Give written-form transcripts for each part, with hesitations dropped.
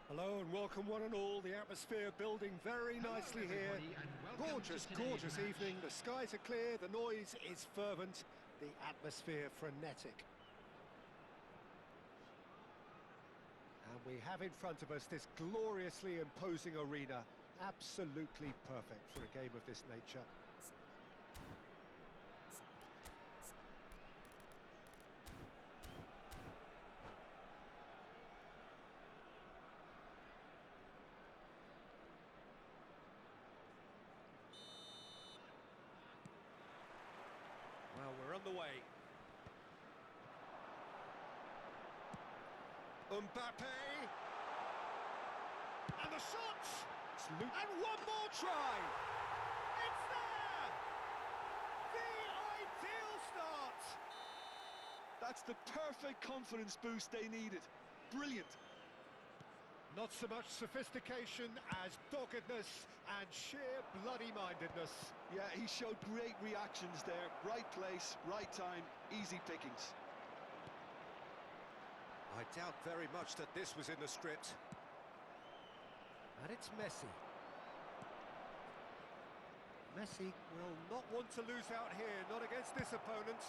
Hello and welcome one and all. The atmosphere building very nicely here. Gorgeous evening. The skies are clear, the noise is fervent, the atmosphere frenetic. And we have in front of us this gloriously imposing arena. Absolutely perfect for a game of this nature. Well, we're on the way. Mbappe! And the shot! And one more try! It's there! The ideal start! That's the perfect confidence boost they needed. Brilliant. Not so much sophistication as doggedness and sheer bloody-mindedness. Yeah, he showed great reactions there. Right place, right time, easy pickings. I doubt very much that this was in the script. And it's Messi. Messi will not want to lose out here, not against this opponent.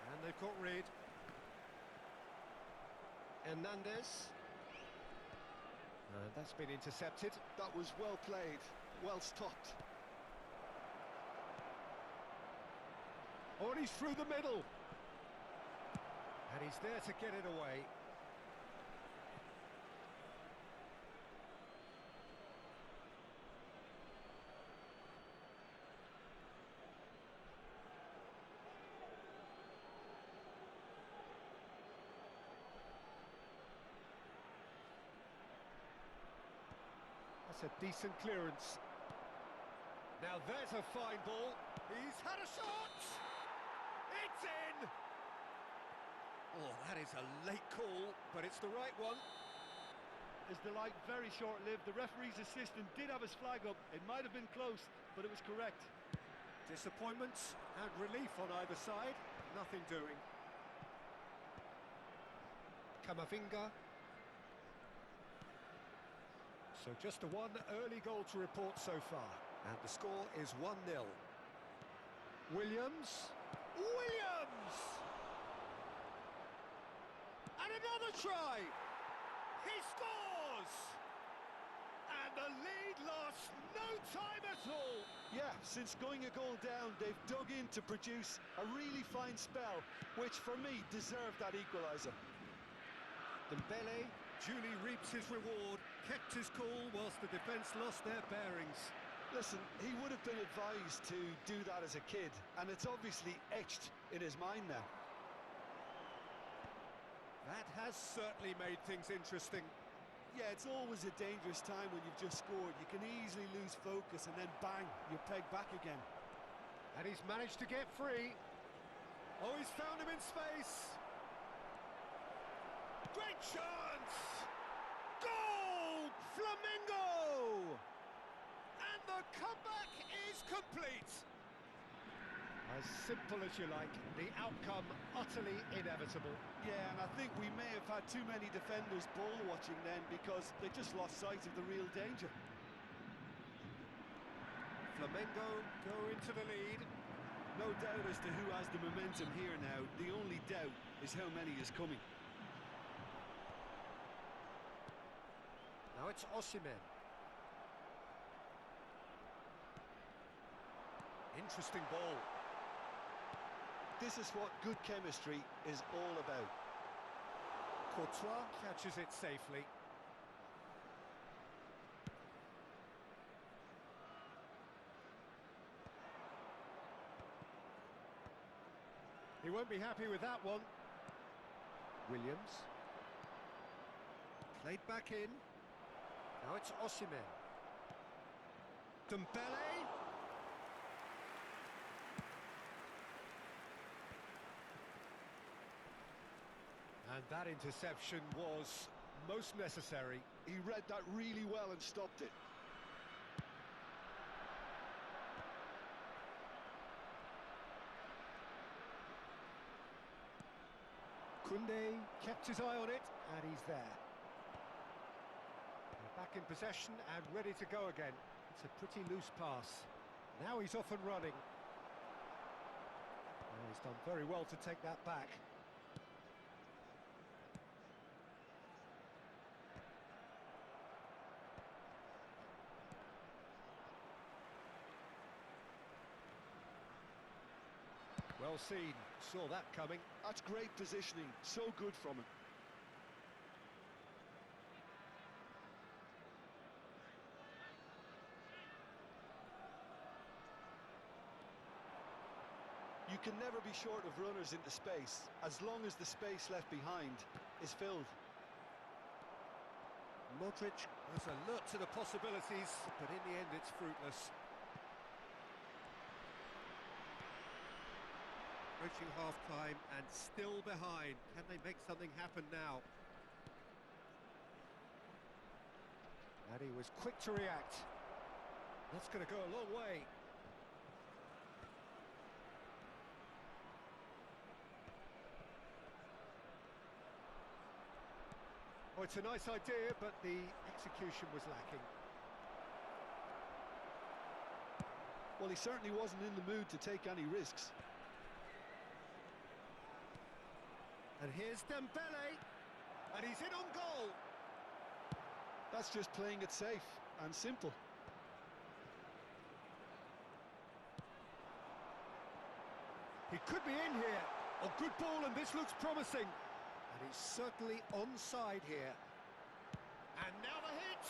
And they've got rid. Hernandez. That's been intercepted. That was well played, well stopped. Oh, and he's through the middle. And he's there to get it away. That's a decent clearance. Now there's a fine ball. He's had a shot! It's in! Oh, that is a late call, but it's the right one. Is the light very short-lived? The referee's assistant did have his flag up. It might have been close, but it was correct. Disappointment and relief on either side. Nothing doing. Camavinga. So just the one early goal to report so far. And the score is 1-0. Williams. Williams! And another try! He scores! And the lead lost no time at all! Yeah, since going a goal down, they've dug in to produce a really fine spell, which for me deserved that equaliser. Dembele duly reaps his reward, kept his cool whilst the defence lost their bearings. Listen, he would have been advised to do that as a kid, and it's obviously etched in his mind now. That has certainly made things interesting. Yeah, it's always a dangerous time when you've just scored. You can easily lose focus and then bang, you're pegged back again. And he's managed to get free. Oh, he's found him in space. Great chance! Goal! Flamengo! And the comeback is complete. As simple as you like, the outcome utterly inevitable. Yeah, and I think we may have had too many defenders ball watching then because they just lost sight of the real danger. Flamengo go into the lead. No doubt as to who has the momentum here now. The only doubt is how many is coming. Now it's Osimhen. Interesting ball. This is what good chemistry is all about. Courtois catches it safely. He won't be happy with that one. Williams. Played back in. Now it's Osimhen. Dembele. And that interception was most necessary. He read that really well and stopped it. Koundé kept his eye on it, and he's there. back in possession and ready to go again. It's a pretty loose pass. Now he's off and running. Oh, he's done very well to take that back. Well seen, saw that coming. That's great positioning, so good from him. You can never be short of runners into space, as long as the space left behind is filled. Modric was alert to the possibilities, but in the end it's fruitless. Approaching half-time and still behind. Can they make something happen now? And he was quick to react. That's going to go a long way. Oh, it's a nice idea, but the execution was lacking. Well, he certainly wasn't in the mood to take any risks. And here's Dembele, and he's in on goal. That's just playing it safe and simple. He could be in here. Oh, good ball, and this looks promising. And he's certainly onside here. And now the hit.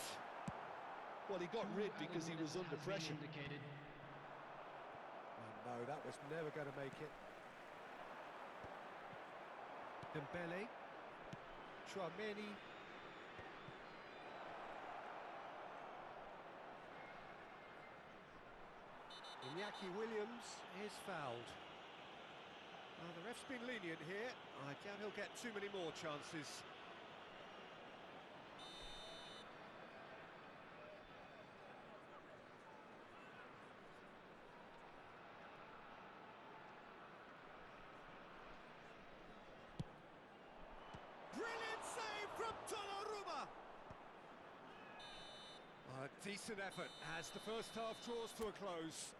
Well, he got rid because he was under pressure. Oh, no, that was never going to make it. Dembele, Tchouameni, Iñaki Williams is fouled. The ref's been lenient here. I doubt he'll get too many more chances. Brilliant save from Donnarumma! A decent effort as the first half draws to a close.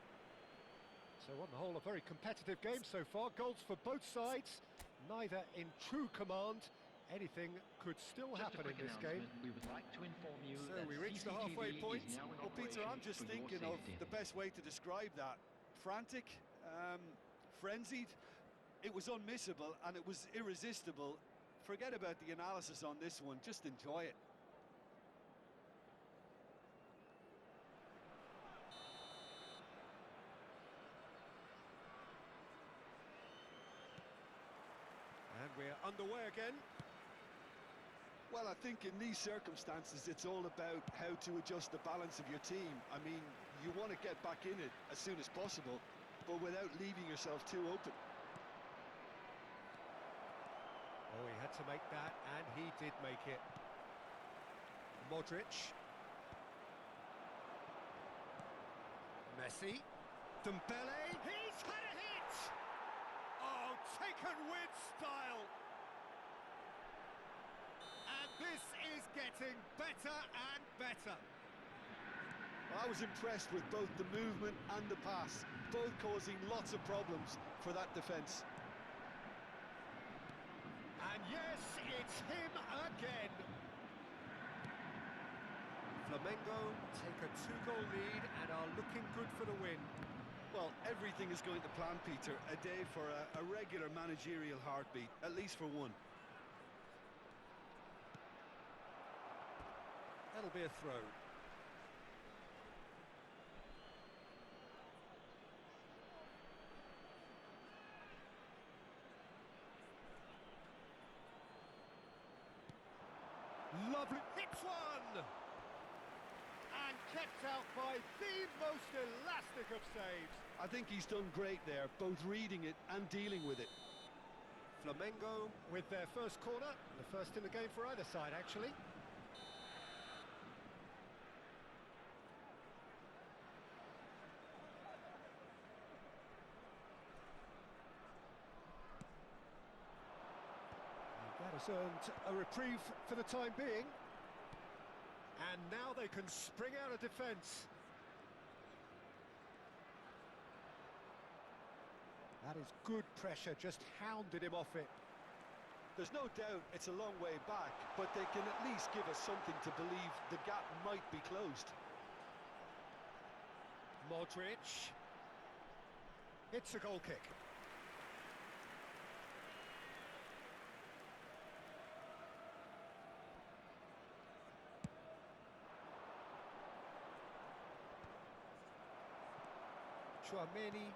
So on the whole, a very competitive game so far. Goals for both sides, neither in true command. Anything could still happen in this game. We would like to inform you So that we reach the halfway CCTV point. is now in Well, Peter, I'm operation just for your thinking of safety. the best way to describe that. Frantic, frenzied. It was unmissable and it was irresistible. Forget about the analysis on this one, just enjoy it. And we're underway again. Well, I think in these circumstances, it's all about how to adjust the balance of your team. I mean, you want to get back in it as soon as possible, but without leaving yourself too open. Oh, he had to make that, and he did make it. Modric. Messi. Dembele. He's had a hit! Oh, taken with style. And this is getting better and better. I was impressed with both the movement and the pass, both causing lots of problems for that defence. And yes, it's him again. Flamengo take a 2-goal lead and are looking good for the win. Well, everything is going to plan, Peter. A day for a regular managerial heartbeat, at least for one. That'll be a throw. Lovely, hits one! And kept out by the most elastic of saves. I think he's done great there, both reading it and dealing with it. Flamengo with their first corner, the first in the game for either side, actually. And that has earned a reprieve for the time being. And now they can spring out of defence. That is good pressure, just hounded him off it. There's no doubt it's a long way back, but they can at least give us something to believe the gap might be closed. Modric. It's a goal kick. Chouameni.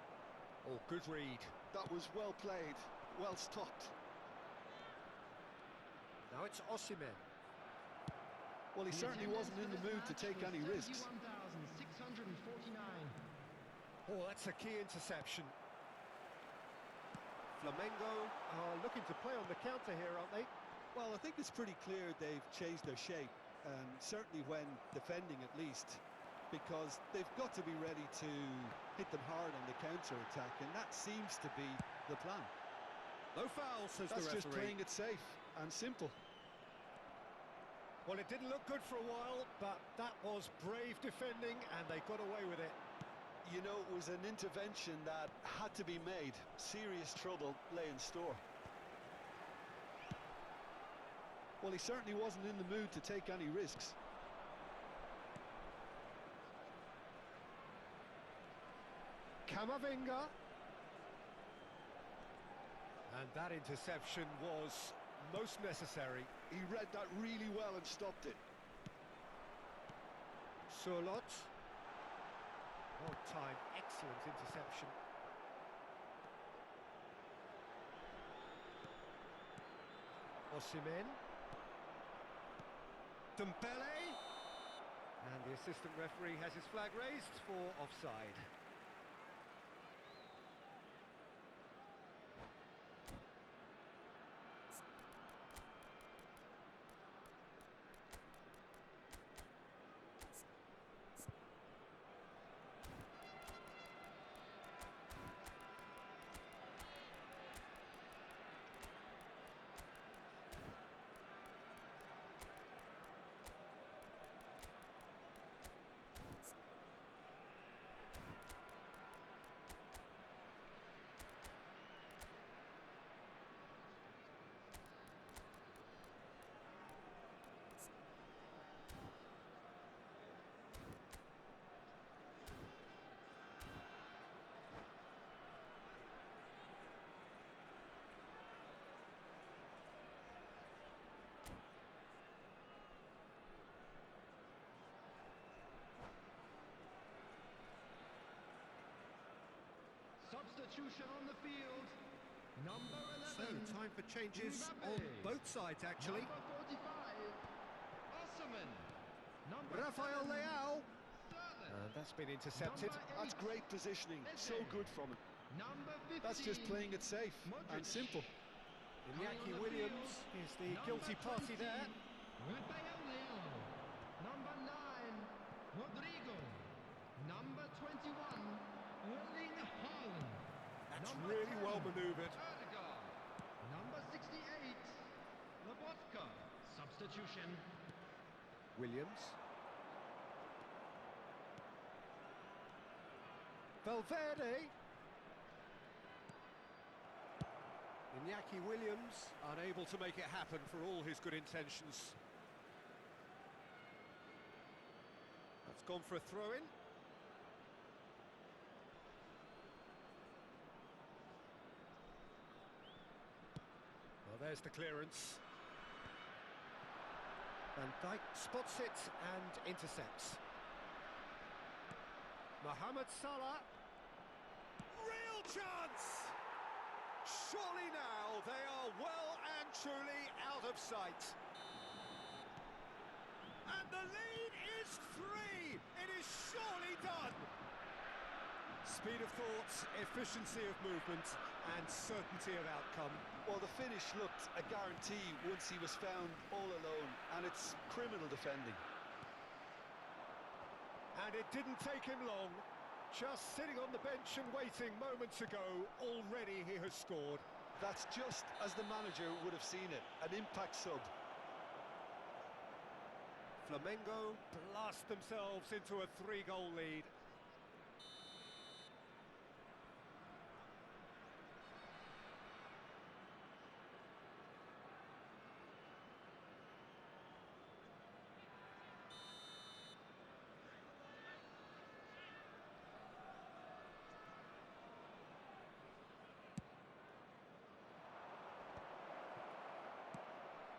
Oh, good read. That was well played, well stopped. Now it's Osimhen. Well, he certainly wasn't in the mood to take any risks. 31,649. Oh, that's a key interception. Flamengo are looking to play on the counter here, aren't they? Well, I think it's pretty clear they've changed their shape, certainly when defending at least, because they've got to be ready to hit them hard on the counter-attack, and that seems to be the plan. No foul, says the referee. That's just playing it safe and simple. Well, it didn't look good for a while, but that was brave defending, and they got away with it. You know, it was an intervention that had to be made. Serious trouble lay in store. Well, he certainly wasn't in the mood to take any risks. Camavinga. And that interception was most necessary. He read that really well and stopped it. Surlot. Well timed, excellent interception. Osimhen. Dembele. And the assistant referee has his flag raised for offside. Substitution on the field. Number 11. So, time for changes on both sides, actually. Number 45. Osimhen. Number Rafael 7. Leao. Sterling. And that's been intercepted. Number That's 8. great positioning. So good from him. Number 15. That's just playing it safe and Modric. simple. Iñaki Williams is the guilty party there. Rafael Leao. Number 9. Rodrigo. Number 21. Erling Haaland. That's Number really 10, well manoeuvred. Erdegaard. Number 68. Lobotka. Substitution. Williams. Valverde. Iñaki Williams unable to make it happen for all his good intentions. That's gone for a throw-in. Well, there's the clearance. Van Dijk spots it and intercepts. Mohamed Salah. Real chance! Surely now they are well and truly out of sight. And the lead is 3! It is surely done! Speed of thought, efficiency of movement, and certainty of outcome. Well, the finish looked a guarantee once he was found all alone, and it's criminal defending. And it didn't take him long. Just sitting on the bench and waiting moments ago, already he has scored. That's just as the manager would have seen it, an impact sub. Flamengo blast themselves into a 3-goal lead.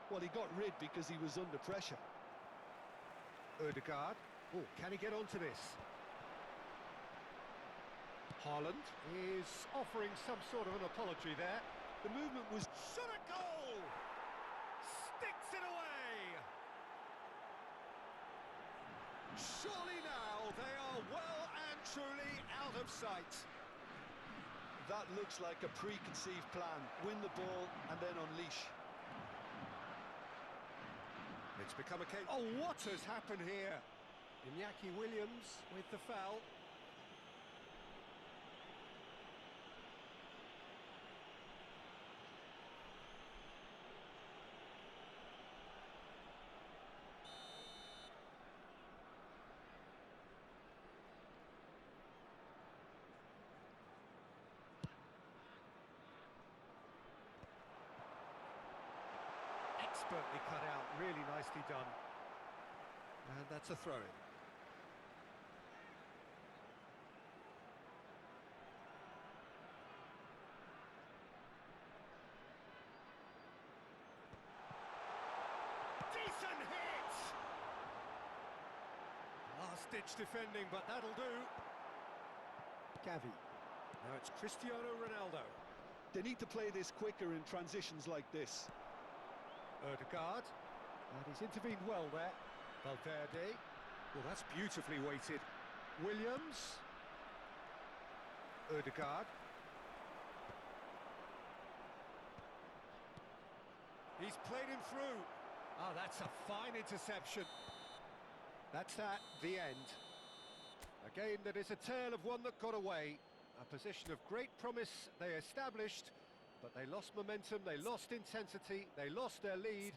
Well, he got rid because he was under pressure. Ødegaard. Oh, can he get onto this? Haaland is offering some sort of an apology there. The movement was... Shot at goal! Sticks it away! Surely now they are well and truly out of sight. That looks like a preconceived plan. Win the ball and then unleash. It's become a case... Oh, what has happened here? Iñaki Williams with the foul. Expertly cut out, really nicely done. And that's a throw-in. Decent hit! Last-ditch defending, but that'll do. Gavi. Now it's Cristiano Ronaldo. They need to play this quicker in transitions like this. Ødegaard. And he's intervened well there. Valverde. Well, that's beautifully weighted. Williams. Ødegaard. He's played him through. Oh, that's a fine interception. That's that, the end. A game that is a tale of one that got away. A position of great promise they established, but they lost momentum, they lost intensity, they lost their lead,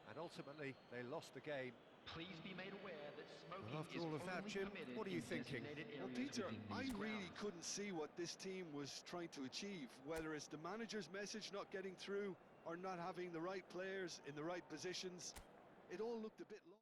and ultimately they lost the game. Please be made aware that smoking Well, after is all of that, only Jim, permitted what are you in thinking? designated Well, areas Peter, within I these really grounds. couldn't see what this team was trying to achieve, whether it's the manager's message not getting through or not having the right players in the right positions. It all looked a bit lost.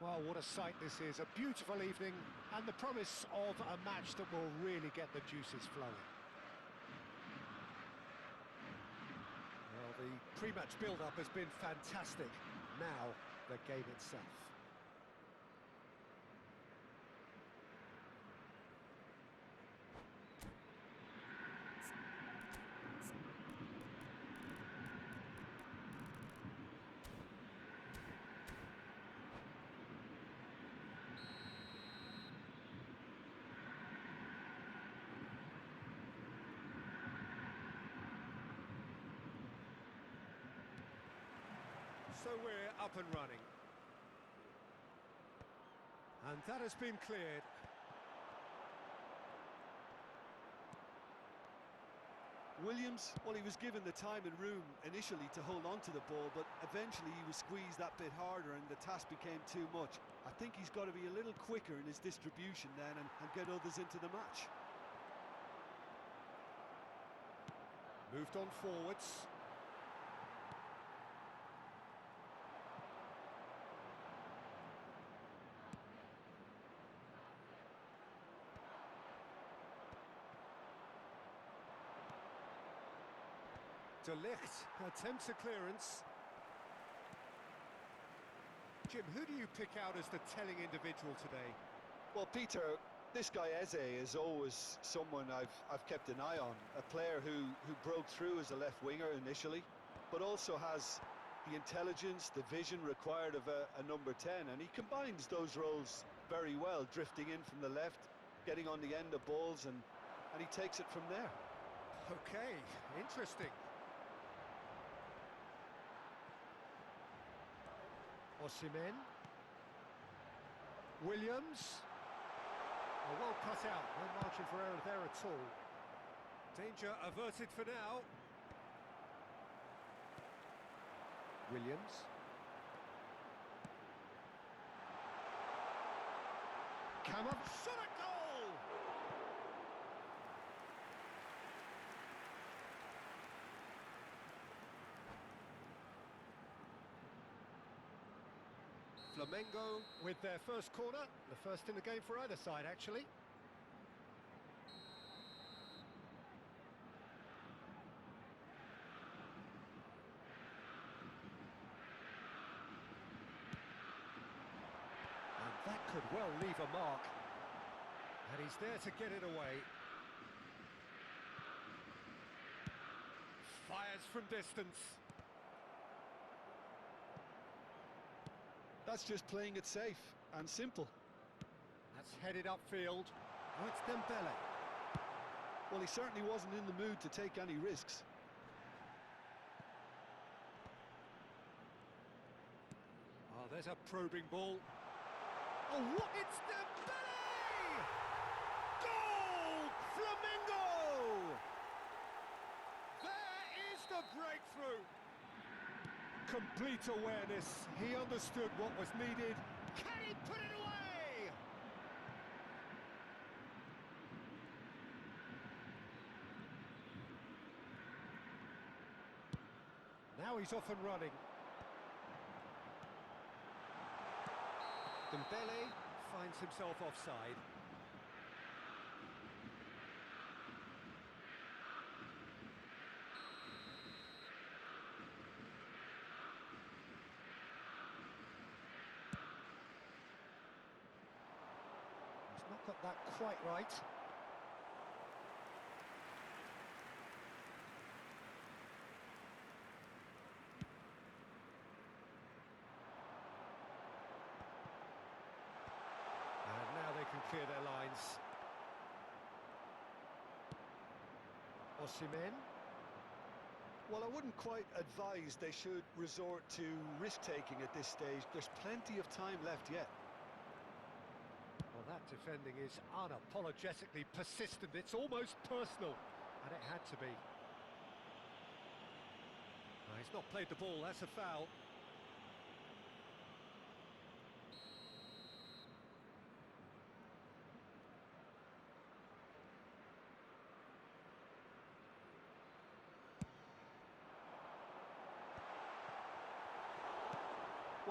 Well, what a sight this is. A beautiful evening and the promise of a match that will really get the juices flowing. Well, the pre-match build-up has been fantastic. Now, the game itself. So we're up and running. And that has been cleared. Williams, well, he was given the time and room initially to hold on to the ball, but eventually he was squeezed that bit harder and the task became too much. I think he's got to be a little quicker in his distribution then and get others into the match. Moved on forwards. De Ligt attempts a clearance. Jim, who do you pick out as the telling individual today? Well, Peter, this guy Eze is always someone I've kept an eye on. A player who broke through as a left winger initially, but also has the intelligence, the vision required of a number 10, and he combines those roles very well, drifting in from the left, getting on the end of balls, and he takes it from there. Okay, interesting. Osimhen. Williams. Oh, well cut out, no margin for error there at all. Danger averted for now. Williams. Come up, shot a goal! Flamengo with their first corner, the first in the game for either side actually. And that could well leave a mark. And he's there to get it away. Fires from distance. That's just playing it safe and simple. That's headed upfield. Oh, it's Dembele. Well, he certainly wasn't in the mood to take any risks. Oh, there's a probing ball. Oh, what? It's Dembele! Goal! Flamengo! There is the breakthrough. Complete awareness. He understood what was needed. Can he put it away? Now he's off and running. Dembele finds himself offside. He's not got that quite right. And now they can clear their lines. Osimhen. Well, I wouldn't quite advise they should resort to risk-taking at this stage. There's plenty of time left yet. Well, that defending is unapologetically persistent. It's almost personal, and it had to be. No, he's not played the ball, that's a foul.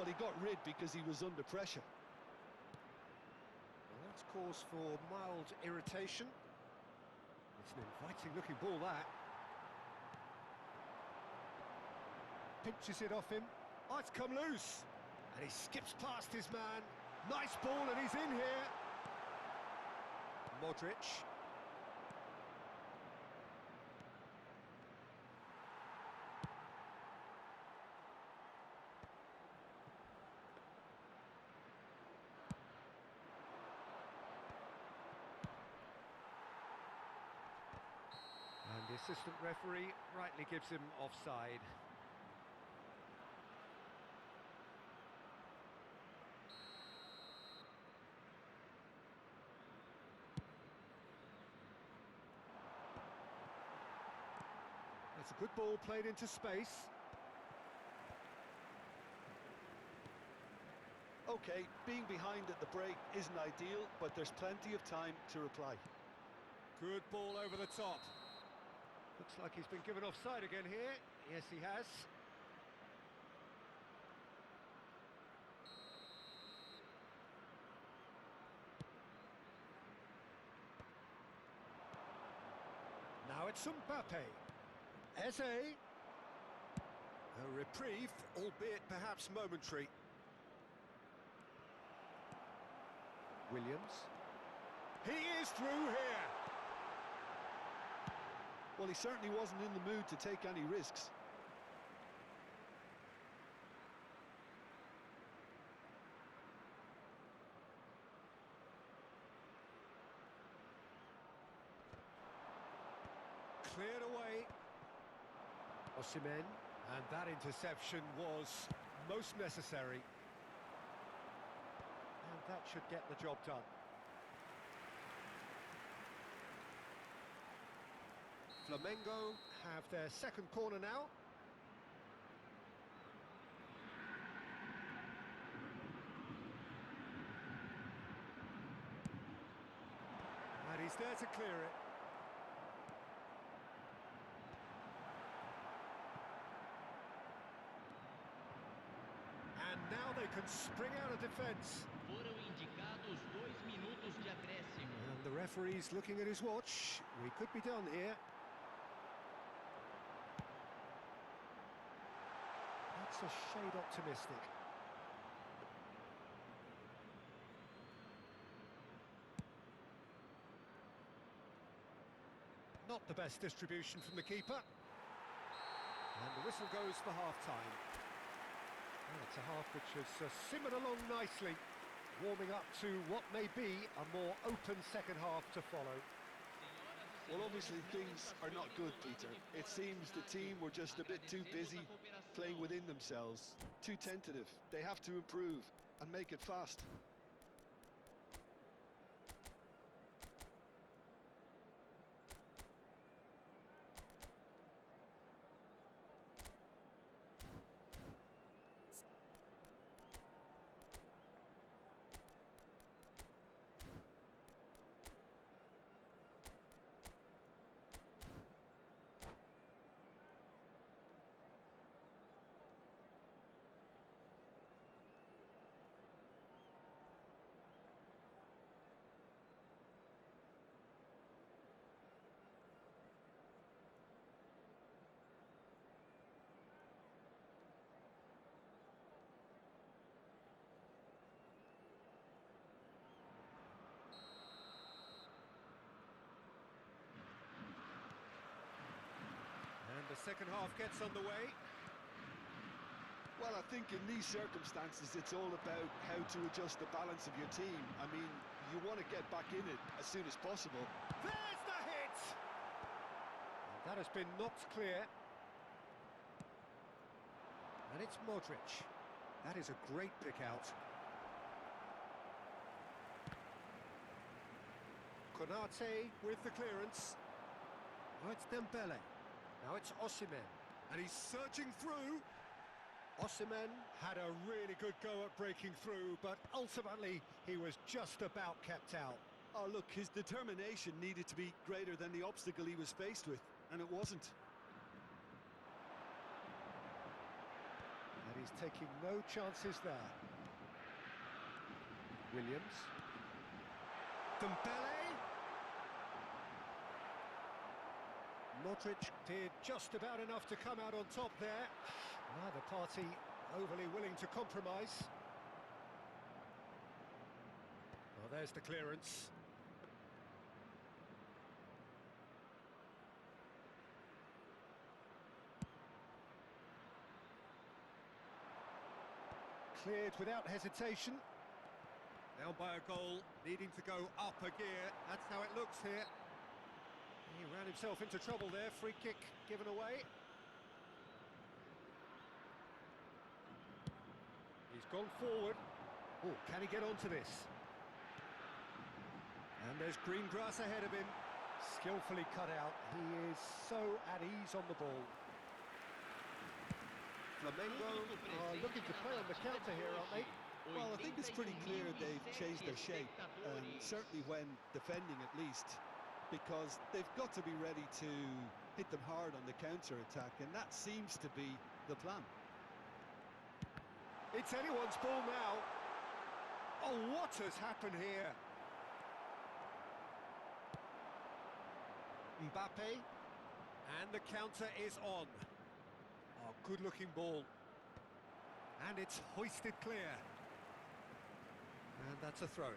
Well, he got rid because he was under pressure. Well, that's cause for mild irritation. It's an inviting-looking ball, that. Pinches it off him. Oh, it's come loose. And he skips past his man. Nice ball, and he's in here. Modric. And the assistant referee rightly gives him offside. It's a good ball played into space. Okay, being behind at the break isn't ideal, but there's plenty of time to reply. Good ball over the top. Looks like he's been given offside again here. Yes, he has. Now it's Mbappe. Eze. A reprieve, albeit perhaps momentary. Williams. He is through here. Well, he certainly wasn't in the mood to take any risks. Cleared away. Osimhen, and that interception was most necessary. And that should get the job done. Flamengo have their second corner now. And he's there to clear it. And now they can spring out of defence. Foram indicados 2 minutos de acréscimo. And the referee's looking at his watch. We could be done here. That's a shade optimistic. Not the best distribution from the keeper. And the whistle goes for half-time. Well, it's a half which has simmered along nicely, warming up to what may be a more open second half to follow. Well, obviously things are not good, Peter. It seems the team were just a bit too busy playing within themselves, too tentative. They have to improve and make it fast. The second half gets underway. Well, I think in these circumstances it's all about how to adjust the balance of your team. I mean, you want to get back in it as soon as possible. There's the hit! And that has been knocked clear. And it's Modric. That is a great pick out. Konate with the clearance. Oh, it's Dembele. Now it's Osimhen, and he's surging through. Osimhen had a really good go at breaking through, but ultimately he was just about kept out. Oh, look, his determination needed to be greater than the obstacle he was faced with, and it wasn't. And He's taking no chances there. Williams. Dembele. Modric did just about enough to come out on top there. Neither party overly willing to compromise. Well, there's the clearance. Cleared without hesitation. Down by a goal, needing to go up a gear. That's how it looks here. He ran himself into trouble there. Free kick given away. He's gone forward. Oh, can he get onto this? And there's green grass ahead of him. Skillfully cut out. He is so at ease on the ball. Flamengo are looking to play on the counter here, aren't they? Well, I think it's pretty clear they've changed their shape, certainly when defending at least, because they've got to be ready to hit them hard on the counter-attack, and that seems to be the plan. It's anyone's ball now. Oh, what has happened here? Mbappe, and the counter is on. Oh, good-looking ball. And it's hoisted clear. And that's a throw-in.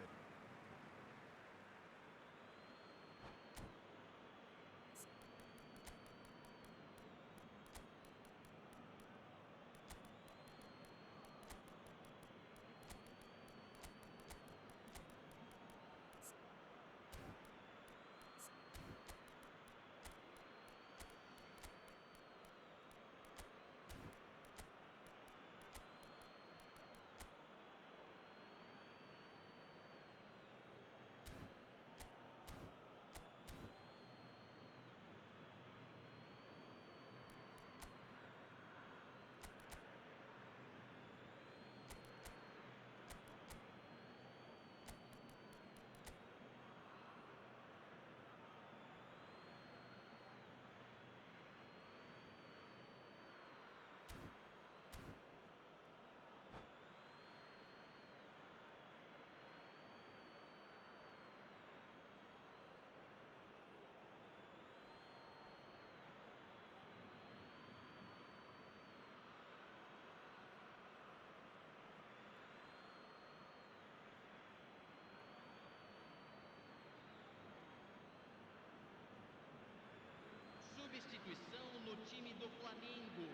Substituição no time do Flamengo.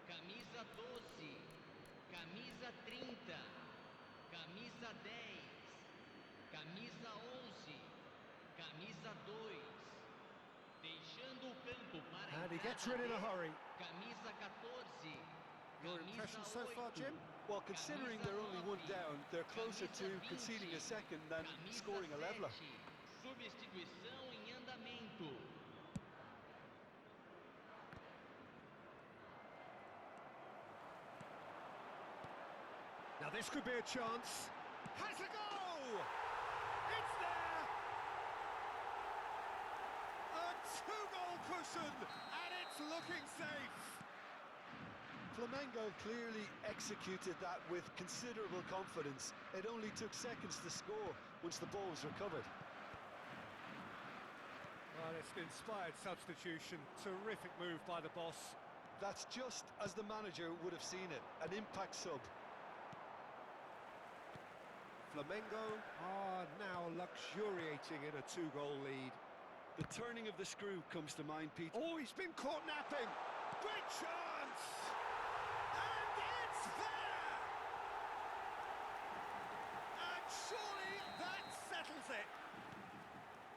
Camisa 12, camisa 30, camisa 10, camisa 11, camisa 2. Deixando o campo para And he gets rid in a hurry. camisa 14. Your impression so far, Jim? Well, considering they're only one down, they're closer to conceding a second than scoring a leveler. Substituição em andamento. Now this could be a chance. Has a go! It's there! A two-goal cushion, and it's looking safe. Flamengo clearly executed that with considerable confidence. It only took seconds to score once the ball was recovered. Well, it's an inspired substitution. Terrific move by the boss. That's just as the manager would have seen it, an impact sub. Flamengo are now luxuriating in a two-goal lead. The turning of the screw comes to mind, Pete. Oh, he's been caught napping. Great chance! And it's there! And surely that settles it.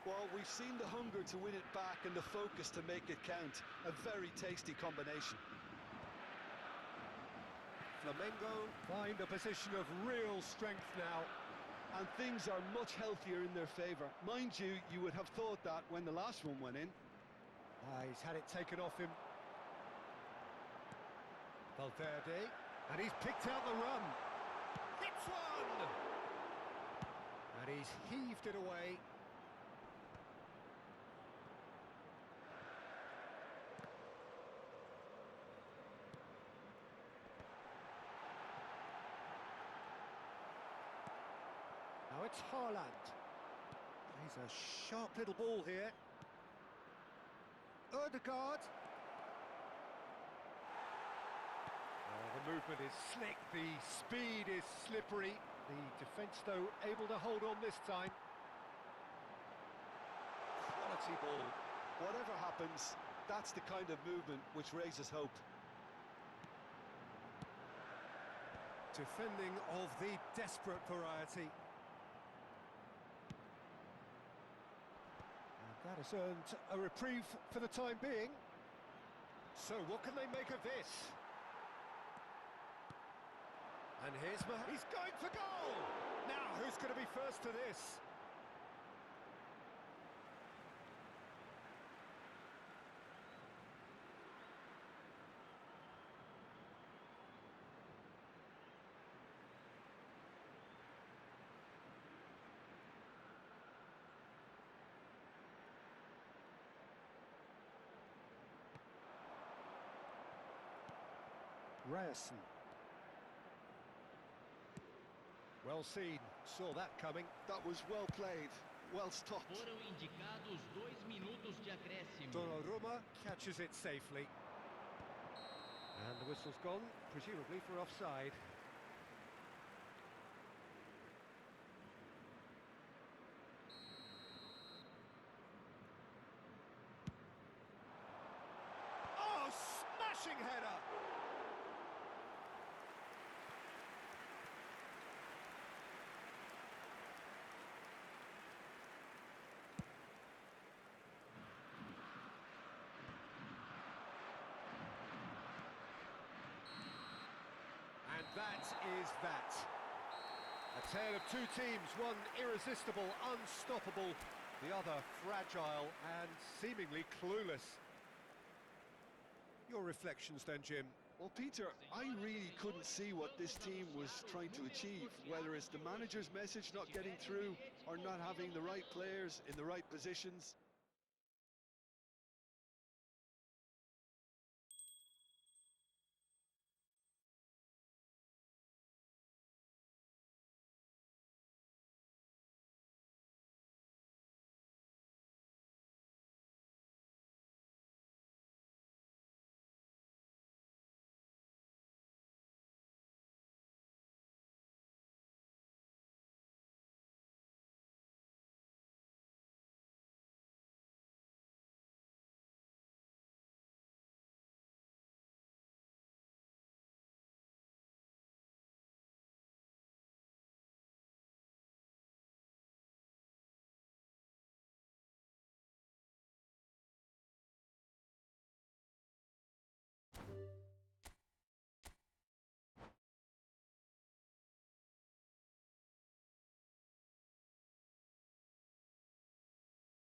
Well, we've seen the hunger to win it back and the focus to make it count. A very tasty combination. Flamengo find a position of real strength now. And things are much healthier in their favour. Mind you, you would have thought that when the last one went in. He's had it taken off him. Valverde, and he's picked out the run. Hits one! And he's heaved it away. Now it's Haaland. He's a sharp little ball here. Ødegaard. The movement is slick, the speed is slippery. The defence, though, able to hold on this time. Quality ball. Whatever happens, that's the kind of movement which raises hope. Defending of the desperate variety. And that has earned a reprieve for the time being. So what can they make of this? And here's he's going for goal! Now, who's going to be first to this? Ryerson. Well seen, saw that coming. That was well played, well stopped. Foram indicados 2 minutos de acréscimo. Donnarumma catches it safely. And the whistle's gone, presumably for offside. Oh, smashing header! And that is that. A tale of two teams, one irresistible, unstoppable, the other fragile and seemingly clueless. Your reflections then, Jim? Well, Peter, I really couldn't see what this team was trying to achieve, whether it's the manager's message not getting through or not having the right players in the right positions.